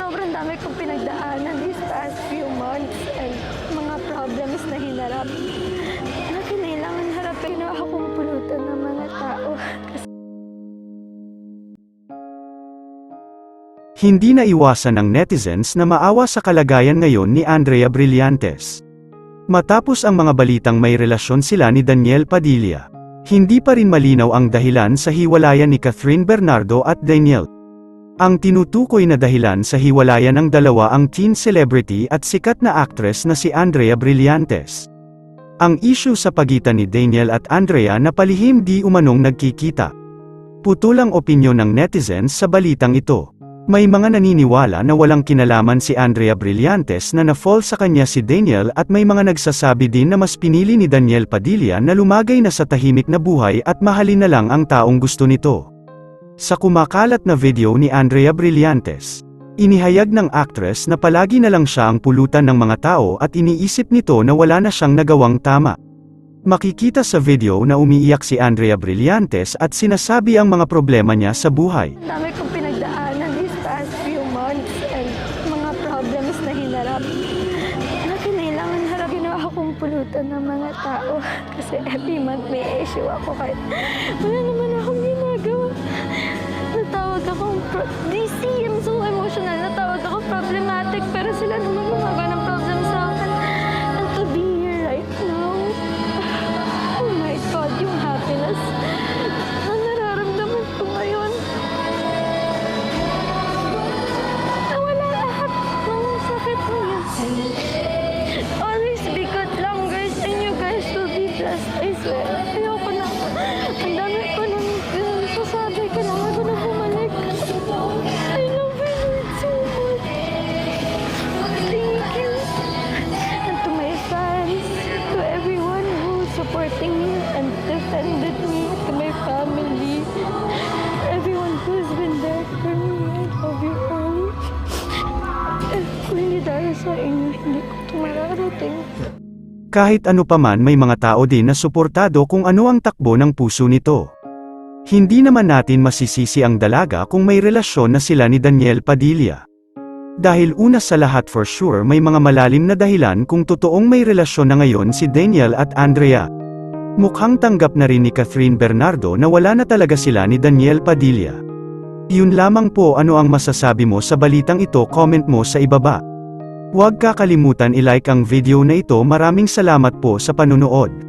sobrang dami kong pinagdaanan these past few months and mga problems na hinarap na kailangan harapin na akong pulutan ng mga tao. Hindi na iwasan ng netizens na maawa sa kalagayan ngayon ni Andrea Brillantes. Matapos ang mga balitang may relasyon sila ni Daniel Padilla, hindi pa rin malinaw ang dahilan sa hiwalayan ni Catherine Bernardo at Daniel. Ang tinutukoy na dahilan sa hiwalayan ng dalawa ang teen celebrity at sikat na actress na si Andrea Brillantes. Ang issue sa pagitan ni Daniel at Andrea na palihim di umanong nagkikita. Putol ang opinyon ng netizens sa balitang ito. May mga naniniwala na walang kinalaman si Andrea Brillantes na na-fall sa kanya si Daniel at may mga nagsasabi din na mas pinili ni Daniel Padilla na lumagay na sa tahimik na buhay at mahalin na lang ang taong gusto nito. Sa kumakalat na video ni Andrea Brillantes, inihayag ng actress na palagi na lang siya ang pulutan ng mga tao at iniisip nito na wala na siyang nagawang tama. Makikita sa video na umiiyak si Andrea Brillantes at sinasabi ang mga problema niya sa buhay. Ang dami kong pinagdaanan these past few months and mga problems na hinarap na kailangan harapin na akong pulutan ng mga tao kasi every month may issue ako kahit wala naman akong ginagawa. Natawag akong DC, I'm so emotional. Natawag ako problematic pero sila naman gumagawa ng problem sa akin. And to be here right now, oh my God, yung happiness na nararamdaman ko ngayon. Nawala lahat ng sakit ngayon. Always be good lang guys and you guys will be blessed, I swear. Ayoko na. Ang dami ko nang sasabi ko na ako na bumalik. I love you so much. Thank you. And to my fans, to everyone who's supporting me and defended me, to my family, everyone who's been there for me, I love you all. And kung hindi dahil sa inyo, hindi ko ito mararating. Kahit ano paman may mga tao din na suportado kung ano ang takbo ng puso nito. Hindi naman natin masisisi ang dalaga kung may relasyon na sila ni Daniel Padilla. Dahil una sa lahat for sure may mga malalim na dahilan kung totoong may relasyon na ngayon si Daniel at Andrea. Mukhang tanggap na rin ni Catherine Bernardo na wala na talaga sila ni Daniel Padilla. Yun lamang po, ano ang masasabi mo sa balitang ito, comment mo sa ibaba. Huwag kakalimutan i-like ang video na ito. Maraming salamat po sa panunood.